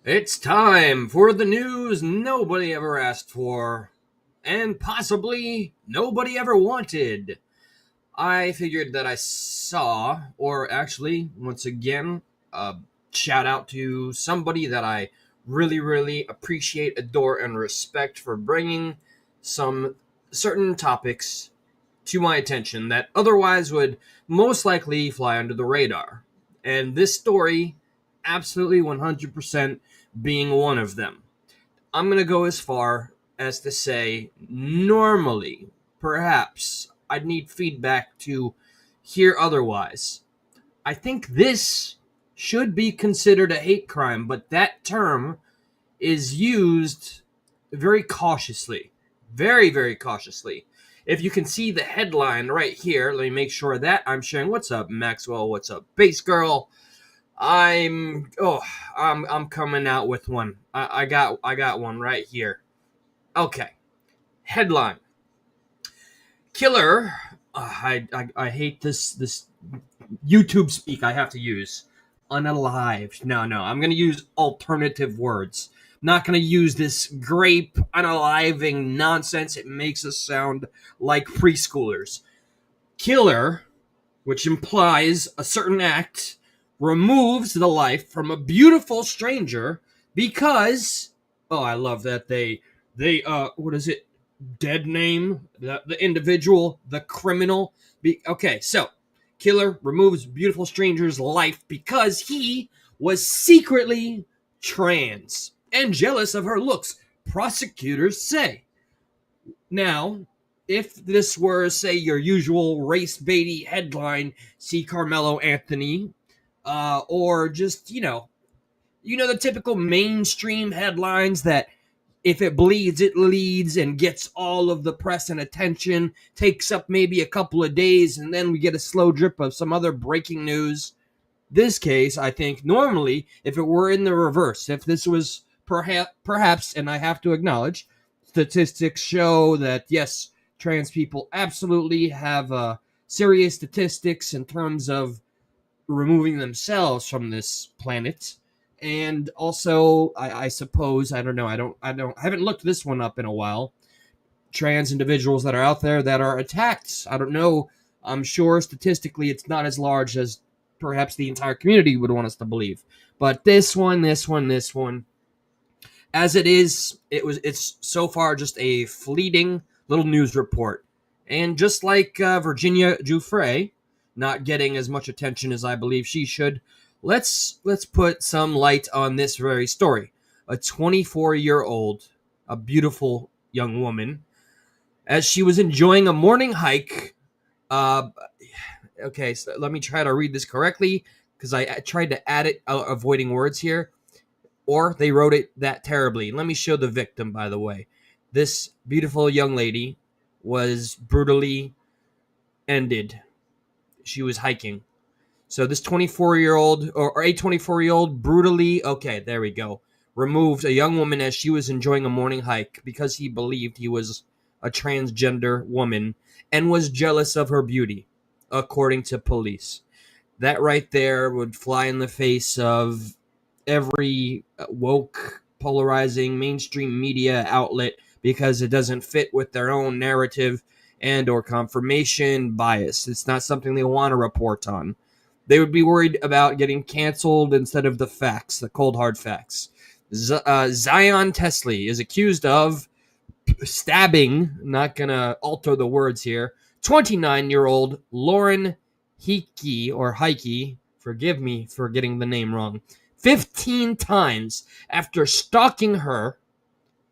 It's time for the news nobody ever asked for, and possibly nobody ever wanted. I figured that I saw, or actually, once again, a shout out to somebody that I really appreciate, adore, and respect for bringing some certain topics to my attention that otherwise would most likely fly under the radar. And this story, absolutely 100% being one of them. I'm going to go as far as to say, normally, perhaps, I'd need feedback to hear otherwise. I think this should be considered a hate crime, but that term is used very cautiously. Very cautiously. If you can see the headline right here, let me make sure that I'm sharing. What's up, Maxwell? What's up, Base Girl? I'm coming out with one. I got one right here. Okay. Headline: Killer. I hate this YouTube speak I have to use. Unalived. No. I'm gonna use alternative words. Not gonna use this grape unaliving nonsense. It makes us sound like preschoolers. Killer, which implies a certain act, removes the life from a beautiful stranger because I love that they what is it? Dead name the individual, the criminal. Okay, so killer removes beautiful stranger's life because he was secretly trans and jealous of her looks, prosecutors say. Now, if this were, say, your usual race baity headline, see Carmelo Anthony, or just the typical mainstream headlines that if it bleeds, it leads and gets all of the press and attention, takes up maybe a couple of days, and then we get a slow drip of some other breaking news. This case, I think, normally, if it were in the reverse, if this was perhaps, and I have to acknowledge, statistics show that, yes, trans people absolutely have serious statistics in terms of removing themselves from this planet. And also, I suppose, I don't know, I haven't looked this one up in a while. Trans individuals that are out there that are attacked. I don't know. I'm sure statistically it's not as large as perhaps the entire community would want us to believe. But this one, as it is, it's so far just a fleeting little news report. And just like Virginia Giuffre not getting as much attention as I believe she should, let's put some light on this very story. A 24-year-old, a beautiful young woman, as she was enjoying a morning hike. Uh, okay, so let me try to read this correctly because I tried to add it, avoiding words here, or they wrote it that terribly. Let me show the victim, by the way. This beautiful young lady was brutally ended. She was hiking. So this 24-year-old, or a 24-year-old brutally, okay, there we go, removed a young woman as she was enjoying a morning hike because he believed he was a transgender woman and was jealous of her beauty, according to police. That right there would fly in the face of every woke, polarizing mainstream media outlet because it doesn't fit with their own narrative and or confirmation bias. It's not something they want to report on. They would be worried about getting canceled instead of the facts, the cold hard facts. Zion Tesley is accused of stabbing, not gonna alter the words here, 29-year-old Lauren Heike, forgive me for getting the name wrong, 15 times after stalking her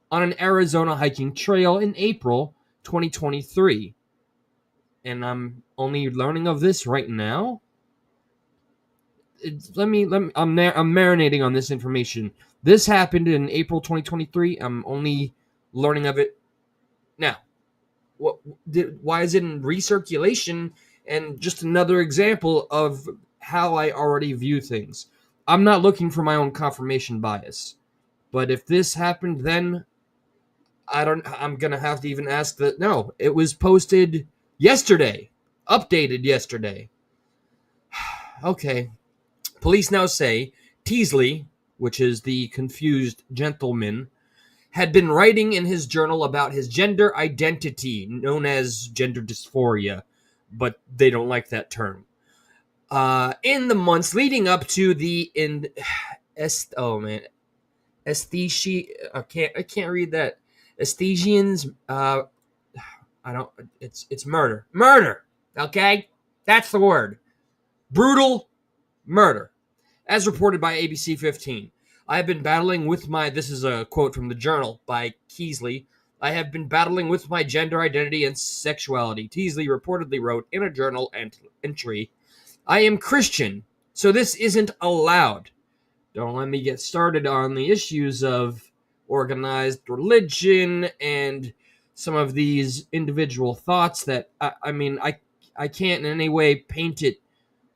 on an Arizona hiking trail in April 2023. And I'm only learning of this right now. I'm marinating on this information. This happened in April 2023. I'm only learning of it now. Why is it in recirculation? And just another example of how I already view things. I'm not looking for my own confirmation bias. But if this happened, then I'm going to have to even ask that. No, it was posted yesterday, updated yesterday. Okay. Police now say Teasley which is the confused gentleman, had been writing in his journal about his gender identity, known as gender dysphoria, but they don't like that term. In the months leading up to the aesthesi, I can't read that. Aesthesians, I don't. It's murder. Murder. Okay, that's the word. Brutal murder, as reported by ABC 15. I have been battling with my. This is a quote from the Journal by Keesley. I have been battling with my gender identity and sexuality. Teasley reportedly wrote in a journal entry, I am Christian, so this isn't allowed. Don't let me get started on the issues of organized religion and some of these individual thoughts that I can't in any way paint it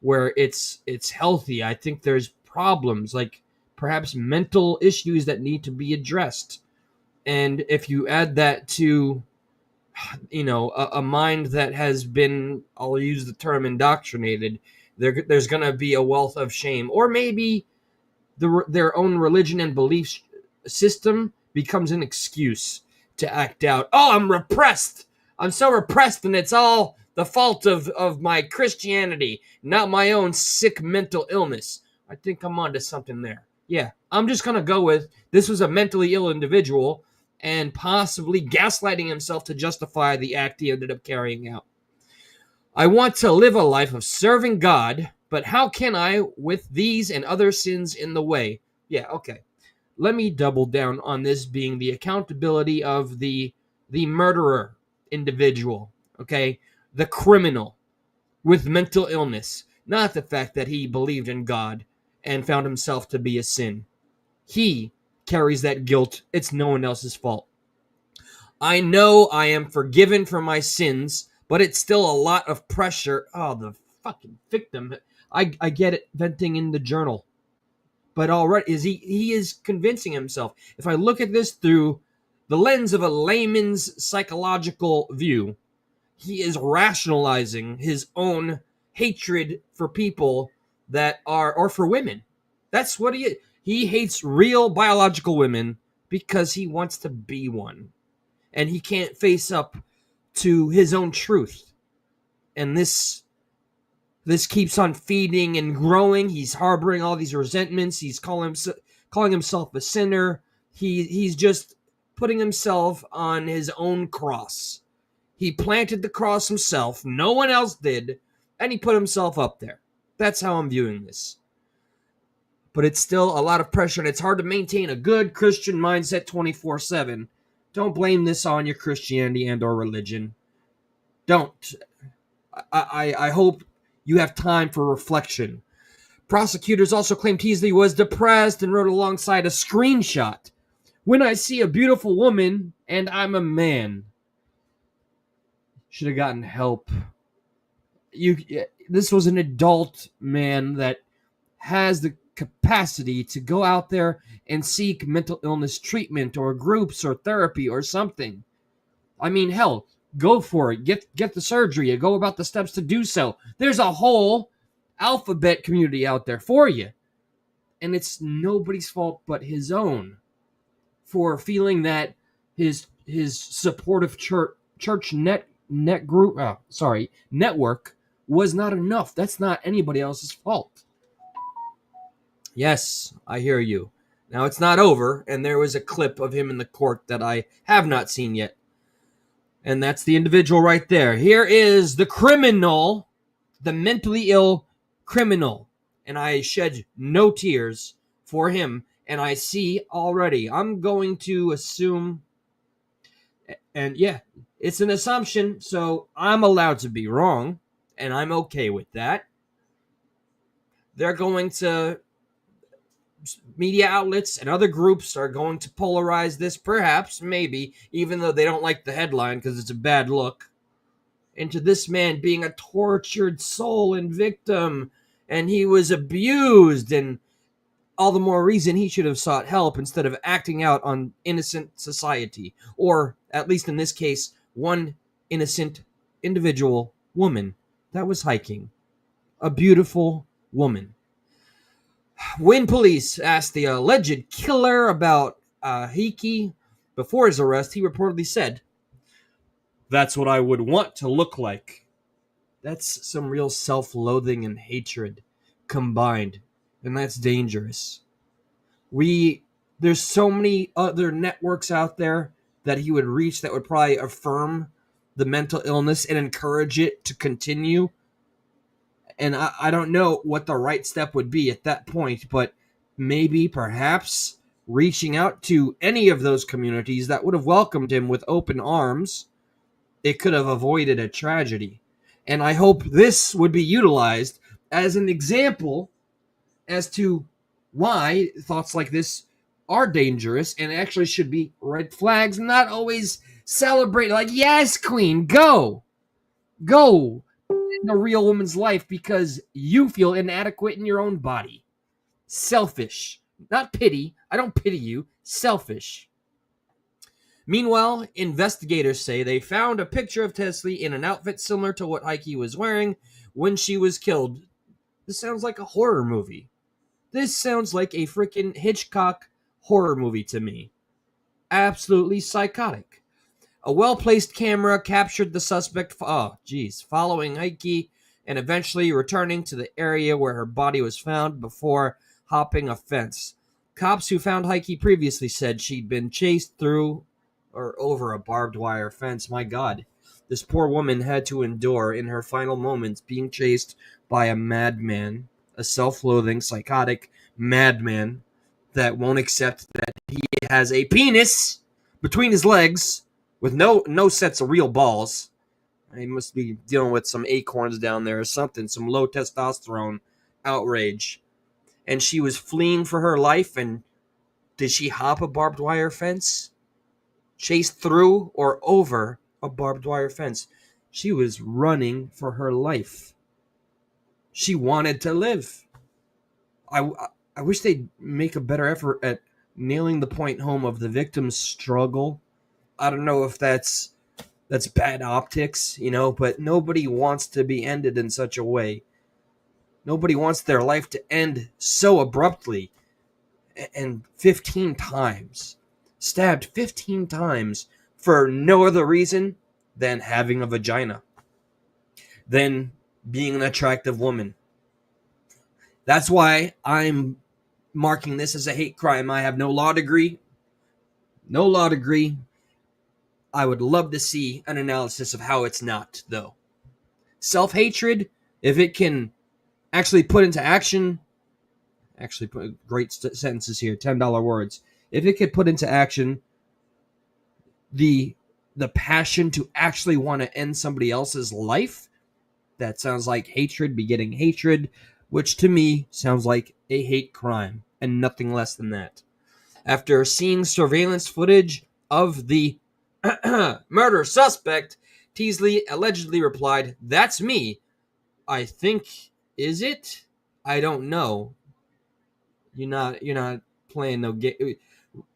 where it's healthy. I think there's problems, like perhaps mental issues that need to be addressed. And if you add that to a mind that has been, I'll use the term, indoctrinated, there's going to be a wealth of shame, or maybe their own religion and belief system becomes an excuse to act out. Oh, I'm repressed. I'm so repressed, and it's all the fault of my Christianity, not my own sick mental illness. I think I'm onto something there. Yeah, I'm just going to go with this was a mentally ill individual and possibly gaslighting himself to justify the act he ended up carrying out. I want to live a life of serving God, but how can I with these and other sins in the way? Yeah, okay. Let me double down on this being the accountability of the murderer individual, okay? The criminal with mental illness, not the fact that he believed in God and found himself to be a sin. He carries that guilt. It's no one else's fault. I know I am forgiven for my sins, but it's still a lot of pressure. Oh, the fucking victim. I get it, venting in the journal. But already he is convincing himself. If I look at this through the lens of a layman's psychological view, he is rationalizing his own hatred for people that are, or for women. That's what he is. He hates real biological women because he wants to be one. And he can't face up to his own truth. And this keeps on feeding and growing. He's harboring all these resentments. He's calling himself a sinner. He's just putting himself on his own cross. He planted the cross himself. No one else did. And he put himself up there. That's how I'm viewing this. But it's still a lot of pressure, and it's hard to maintain a good Christian mindset 24/7. Don't blame this on your Christianity and or religion. Don't. I hope you have time for reflection. Prosecutors also claim Teasley was depressed and wrote alongside a screenshot. When I see a beautiful woman and I'm a man. Should have gotten help. This was an adult man that has the capacity to go out there and seek mental illness treatment or groups or therapy or something. I mean, hell, go for it. Get the surgery. Go about the steps to do so. There's a whole alphabet community out there for you. And it's nobody's fault but his own for feeling that his supportive church network was not enough. That's not anybody else's fault. Yes, I hear you. Now, it's not over, and there was a clip of him in the court that I have not seen yet. And that's the individual right there. Here is the criminal, the mentally ill criminal. And I shed no tears for him. And I see already, I'm going to assume, and yeah, it's an assumption, so I'm allowed to be wrong, and I'm okay with that. They're going to, media outlets and other groups are going to polarize this, perhaps, maybe, even though they don't like the headline because it's a bad look, into this man being a tortured soul and victim, and he was abused, and all the more reason he should have sought help instead of acting out on innocent society, or at least in this case, one innocent individual woman that was hiking. A beautiful woman. When police asked the alleged killer about Heike before his arrest, he reportedly said, "That's what I would want to look like." That's some real self-loathing and hatred combined, and that's dangerous. We There's so many other networks out there that he would reach that would probably affirm the mental illness and encourage it to continue. And I don't know what the right step would be at that point, but maybe perhaps reaching out to any of those communities that would have welcomed him with open arms, it could have avoided a tragedy. And I hope this would be utilized as an example as to why thoughts like this are dangerous and actually should be red flags, not always celebrate like, yes, queen, go in a real woman's life because you feel inadequate in your own body. Selfish, not pity. I don't pity you. Selfish. Meanwhile, investigators say they found a picture of Tesley in an outfit similar to what Heike was wearing when she was killed. This sounds like a horror movie. This sounds like a freaking Hitchcock horror movie to me. Absolutely psychotic. A well-placed camera captured the suspect, following Heike and eventually returning to the area where her body was found before hopping a fence. Cops who found Heike previously said she'd been chased through or over a barbed wire fence. My God, this poor woman had to endure in her final moments being chased by a madman, a self-loathing, psychotic madman that won't accept that he has a penis between his legs with no sets of real balls. He must be dealing with some acorns down there or something, some low testosterone outrage. And she was fleeing for her life, and did she hop a barbed wire fence? Chase through or over a barbed wire fence? She was running for her life. She wanted to live. I wish they'd make a better effort at nailing the point home of the victim's struggle. I don't know if that's bad optics, but nobody wants to be ended in such a way. Nobody wants their life to end so abruptly. And 15 times. Stabbed 15 times for no other reason than having a vagina. Than being an attractive woman. That's why I'm marking this as a hate crime. I have no law degree. No law degree. I would love to see an analysis of how it's not, though. Self-hatred, if it can actually put into action, great sentences here, $10 words. If it could put into action the passion to actually want to end somebody else's life, that sounds like hatred begetting hatred, which to me sounds like a hate crime and nothing less than that. After seeing surveillance footage of the murder suspect, Teasley allegedly replied, "That's me. I think, is it? I don't know. You're not playing no game.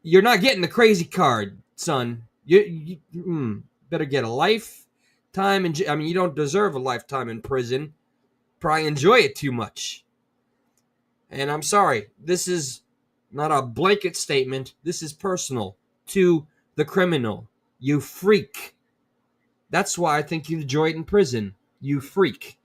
You're not getting the crazy card, son. You better get a lifetime you don't deserve a lifetime in prison. Probably enjoy it too much." And I'm sorry, this is not a blanket statement. This is personal to the criminal. You freak. That's why I think you enjoy it in prison. You freak.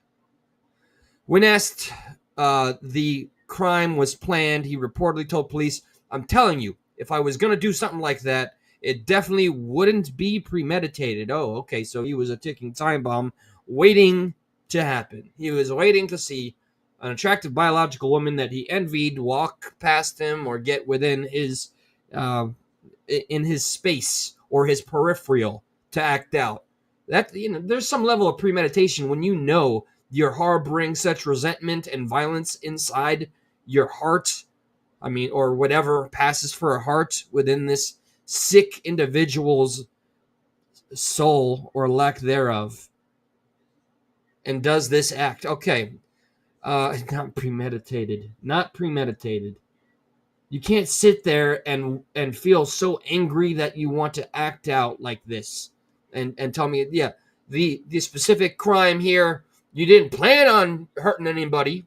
When asked the crime was planned, he reportedly told police, "I'm telling you, if I was going to do something like that, it definitely wouldn't be premeditated." Oh, okay, so he was a ticking time bomb waiting to happen. He was waiting to see an attractive biological woman that he envied walk past him or get within his in his space or his peripheral to act out. That there's some level of premeditation when you're harboring such resentment and violence inside your heart. Or whatever passes for a heart within this sick individual's soul or lack thereof, and does this act. Okay, not premeditated. Not premeditated. You can't sit there and feel so angry that you want to act out like this and tell me, yeah, the specific crime here, you didn't plan on hurting anybody,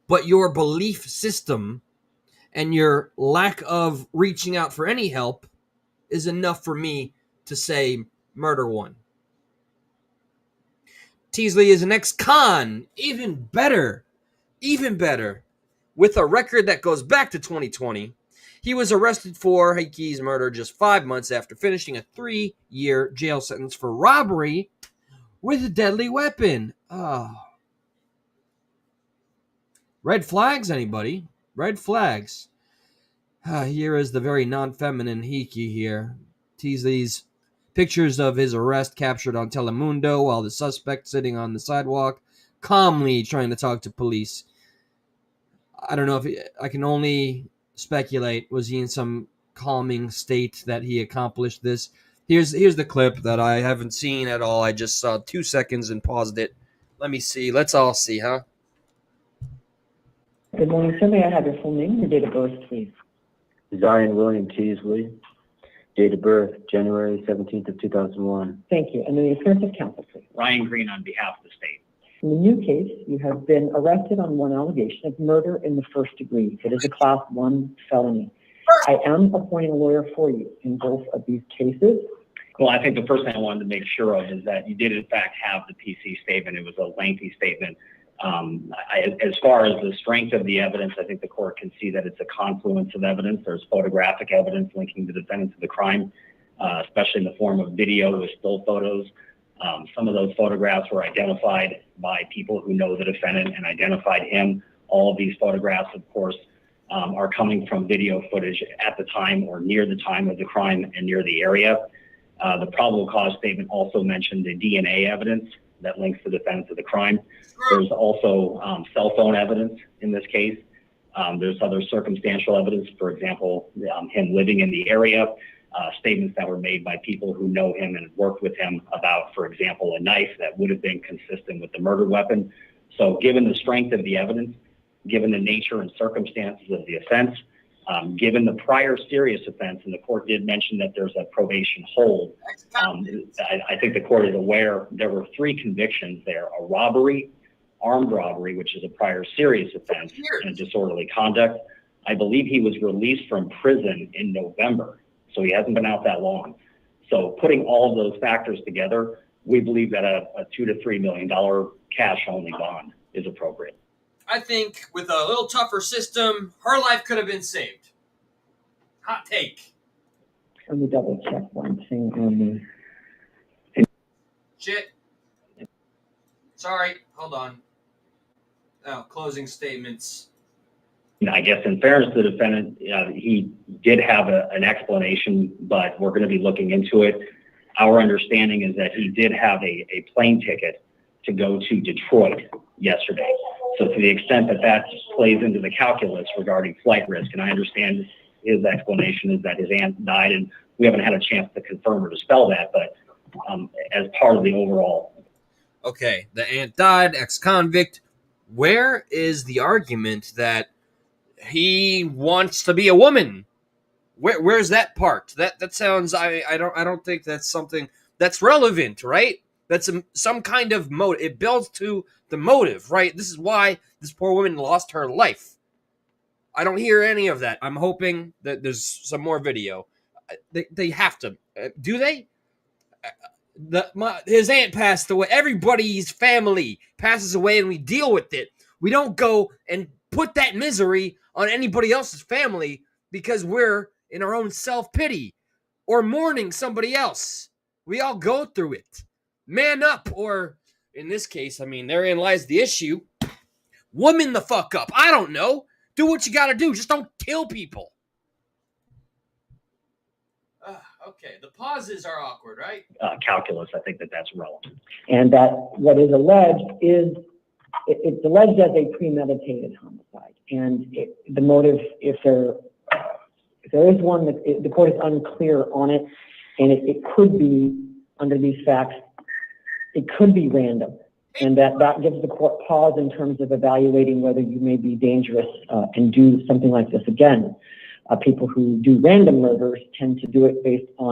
but your belief system and your lack of reaching out for any help is enough for me to say murder one. Teasley is an ex-con, even better. With a record that goes back to 2020. He was arrested for Heiki's murder just 5 months after finishing a 3-year jail sentence for robbery with a deadly weapon. Red flags, anybody? Red flags. Here is the very non-feminine Heike here. Teasley's pictures of his arrest captured on Telemundo while the suspect sitting on the sidewalk, calmly trying to talk to police. I don't know if I can only speculate. Was he in some calming state that he accomplished this? Here's the clip that I haven't seen at all. I just saw 2 seconds and paused it. Let me see. Let's all see, huh? Good morning, sir. May I have your full name and your date of birth, please? Zion William Teasley, date of birth, January 17th of 2001. Thank you. And then the appearance of counsel, please. Ryan Green on behalf of the state. In the new case, you have been arrested on one allegation of murder in the first degree. It is a class 1 felony. I am appointing a lawyer for you in both of these cases. Well, I think the first thing I wanted to make sure of is that you did in fact have the PC statement. It was a lengthy statement. As far as the strength of the evidence, I think the court can see that it's a confluence of evidence. There's photographic evidence linking the defendant to the crime, especially in the form of video with still photos. Some of those photographs were identified by people who know the defendant and identified him. All of these photographs, of course, are coming from video footage at the time or near the time of the crime and near the area. The probable cause statement also mentioned the DNA evidence that links the defendant to the crime. There's also cell phone evidence in this case. There's other circumstantial evidence, for example, him living in the area, statements that were made by people who know him and worked with him about, for example, a knife that would have been consistent with the murder weapon. So given the strength of the evidence, given the nature and circumstances of the offense, given the prior serious offense, and the court did mention that there's a probation hold, I think the court is aware there were 3 convictions there: a robbery, armed robbery, which is a prior serious offense, and disorderly conduct. I believe he was released from prison in November, so he hasn't been out that long. So putting all of those factors together, we believe that a $2 to $3 million cash-only bond is appropriate. I think with a little tougher system, her life could have been saved. Hot take. Let me double check one thing on the... Shit. Sorry, hold on. Oh, closing statements. I guess in fairness to the defendant, he did have an explanation, but we're going to be looking into it. Our understanding is that he did have a plane ticket to go to Detroit yesterday. So to the extent that that plays into the calculus regarding flight risk, and I understand his explanation is that his aunt died, and we haven't had a chance to confirm or dispel that, but as part of the overall. Okay, the aunt died, ex-convict. Where is the argument that he wants to be a woman? Where's that part? That sounds. I don't think that's something that's relevant, right? That's some kind of motive. It builds to the motive, right? This is why this poor woman lost her life. I don't hear any of that. I'm hoping that there's some more video. They have to. Do they? His aunt passed away. Everybody's family passes away, and we deal with it. We don't go and put that misery on anybody else's family because we're in our own self-pity or mourning somebody else. We all go through it. Man up, or in this case, I mean, therein lies the issue. Woman the fuck up. I don't know. Do what you gotta do. Just don't kill people. Okay, the pauses are awkward, right? Calculus, I think that's relevant. And that what is alleged is, it's alleged as a premeditated homicide. And the motive, if there is one, that the court is unclear on it, and it could be, under these facts, it could be random. And that gives the court pause in terms of evaluating whether you may be dangerous and do something like this again. People who do random murders tend to do it based on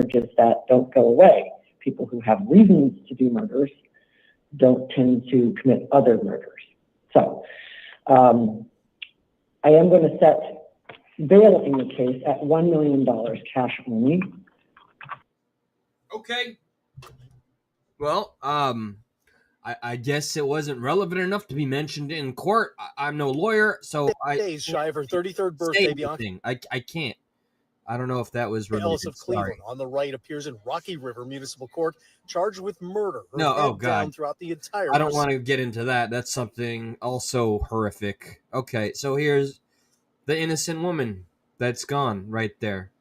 urges that don't go away. People who have reasons to do murders don't tend to commit other murders. So I am going to set bail in the case at $1 million cash only. Okay. Well, I guess it wasn't relevant enough to be mentioned in court. I'm no lawyer, so I Days shy of her 33rd say birthday, Bianca anything. I can't. I don't know if that was Ellis related. of Sorry. Cleveland on the right appears in Rocky River Municipal Court, charged with murder. Her No, head oh, God. down throughout the entire I don't want to get into that. That's something also horrific. Okay, so here's the innocent woman that's gone right there.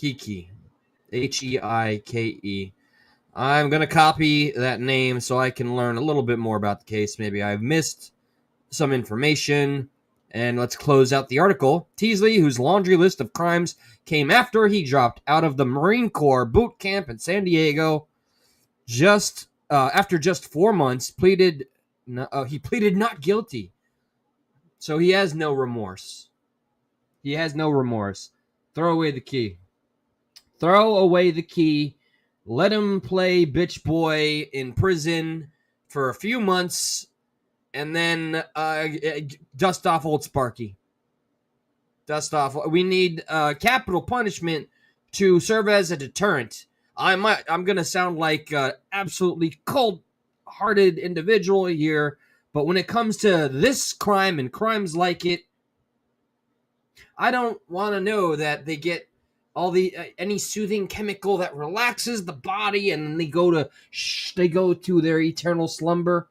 Heike. Heike. I'm going to copy that name so I can learn a little bit more about the case. Maybe I've missed some information. And let's close out the article. Teasley, whose laundry list of crimes came after he dropped out of the Marine Corps boot camp in San Diego, after just 4 months, pleaded not guilty. So he has no remorse. He has no remorse. Throw away the key. Throw away the key. Let him play bitch boy in prison for a few months, and then dust off old Sparky. Dust off. We need capital punishment to serve as a deterrent. I'm gonna sound like an absolutely cold-hearted individual here, but when it comes to this crime and crimes like it, I don't want to know that they get all the any soothing chemical that relaxes the body, and then they go to their eternal slumber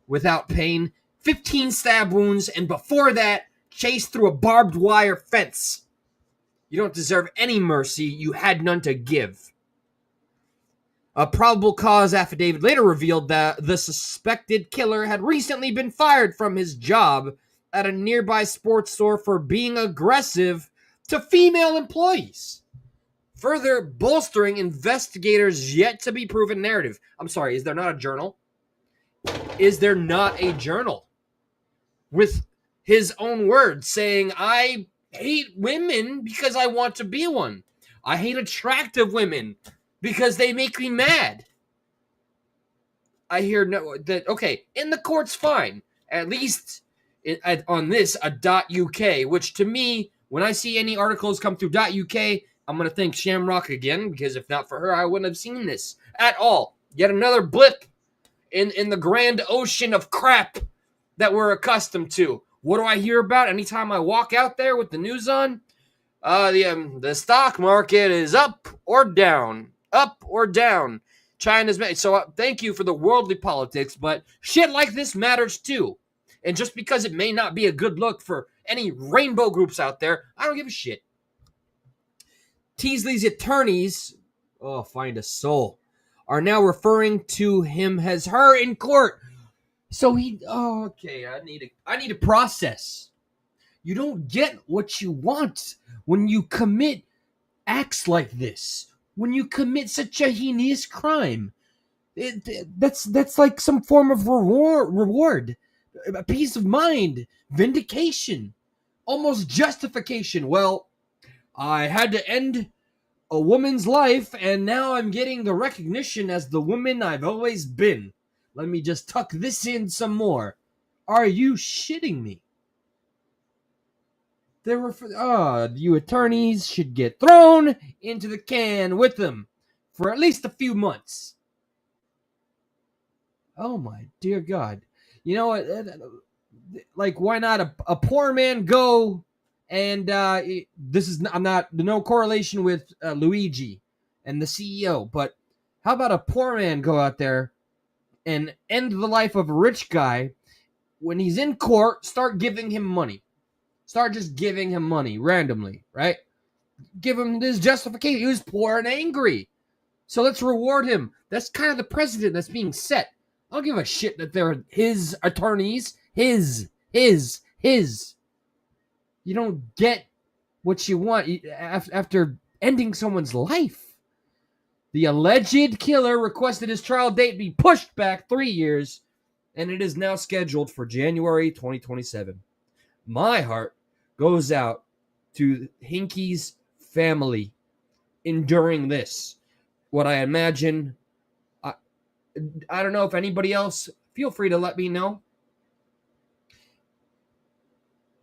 without pain. 15 stab wounds, and before that, chased through a barbed wire fence. You don't deserve any mercy. You had none to give. A probable cause affidavit later revealed that the suspected killer had recently been fired from his job at a nearby sports store for being aggressive to female employees, further bolstering investigators' yet to be proven narrative. I'm sorry, is there not a journal? Is there not a journal with his own words saying, I hate women because I want to be one. I hate attractive women because they make me mad. I hear okay, in the court's fine. At least on this, a .uk, which to me, when I see any articles come through .uk, I'm going to thank Shamrock again, because if not for her, I wouldn't have seen this at all. Yet another blip in the grand ocean of crap that we're accustomed to. What do I hear about anytime I walk out there with the news on? The stock market is up or down. Up or down. China's made. So thank you for the worldly politics, but shit like this matters too. And just because it may not be a good look for any rainbow groups out there, I don't give a shit. Teasley's attorneys, find a soul, are now referring to him as her in court. So okay, I need a process. You don't get what you want when you commit acts like this. When you commit such a heinous crime. That's like some form of reward, a peace of mind, vindication, almost justification. Well, I had to end a woman's life, and now I'm getting the recognition as the woman I've always been. Let me just tuck this in some more. Are you shitting me? You attorneys should get thrown into the can with them for at least a few months. Oh my dear God. You know what? Like, why not a poor man go and I'm not no correlation with Luigi and the CEO, but how about a poor man go out there and end the life of a rich guy? When he's in court, start giving him money. Start just giving him money randomly, right? Give him this justification. He was poor and angry. So let's reward him. That's kind of the precedent that's being set. I don't give a shit that they're his attorneys. His. You don't get what you want after ending someone's life. The alleged killer requested his trial date be pushed back 3 years, and it is now scheduled for January 2027. My heart goes out to Hinky's family enduring this. What I imagine, I don't know if anybody else, feel free to let me know.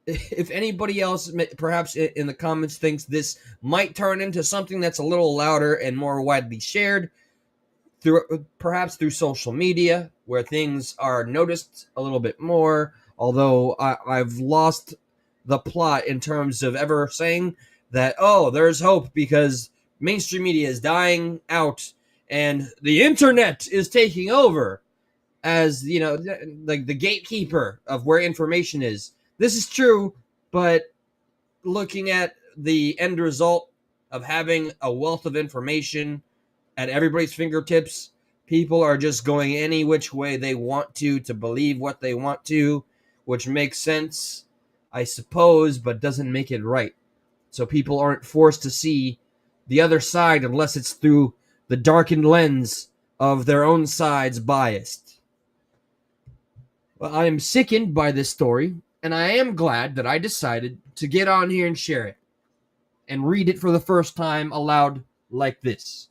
if anybody else, perhaps in the comments, thinks this might turn into something that's a little louder and more widely shared, perhaps through social media, where things are noticed a little bit more. Although I've lost the plot in terms of ever saying that, oh, there's hope because mainstream media is dying out and the internet is taking over as, like the gatekeeper of where information is. This is true, but looking at the end result of having a wealth of information at everybody's fingertips, people are just going any which way they want to believe what they want to, which makes sense, I suppose, but doesn't make it right. So people aren't forced to see the other side unless it's through the darkened lens of their own side's biased. Well, I am sickened by this story, and I am glad that I decided to get on here and share it and read it for the first time aloud like this.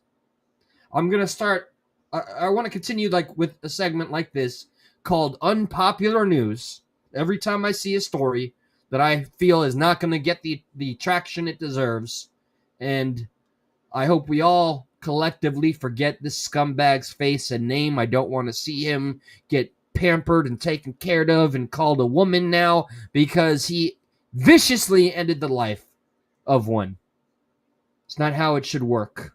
I'm going to start, I want to continue with a segment like this called Unpopular News. Every time I see a story that I feel is not going to get the traction it deserves, and I hope we all collectively forget this scumbag's face and name. I don't want to see him get pampered and taken care of and called a woman now because he viciously ended the life of one. It's not how it should work.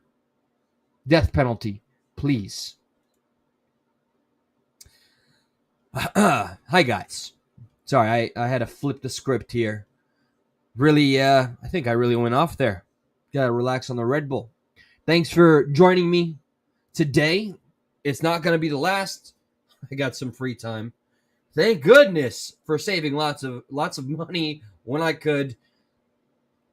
Death penalty, please. Hi, guys. Sorry, I had to flip the script here. Really, I think I really went off there. Gotta relax on the Red Bull. Thanks for joining me today. It's not going to be the last. I got some free time. Thank goodness for saving lots of money when I could.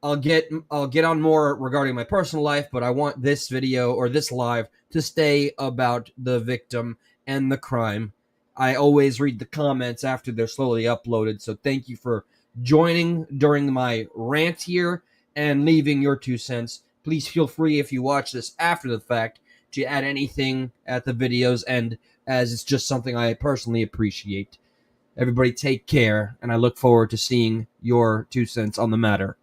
I'll get on more regarding my personal life, but I want this video or this live to stay about the victim and the crime. I always read the comments after they're slowly uploaded, so thank you for joining during my rant here and leaving your 2 cents. Please feel free, if you watch this after the fact, to add anything at the video's end, as it's just something I personally appreciate. Everybody take care, and I look forward to seeing your 2 cents on the matter.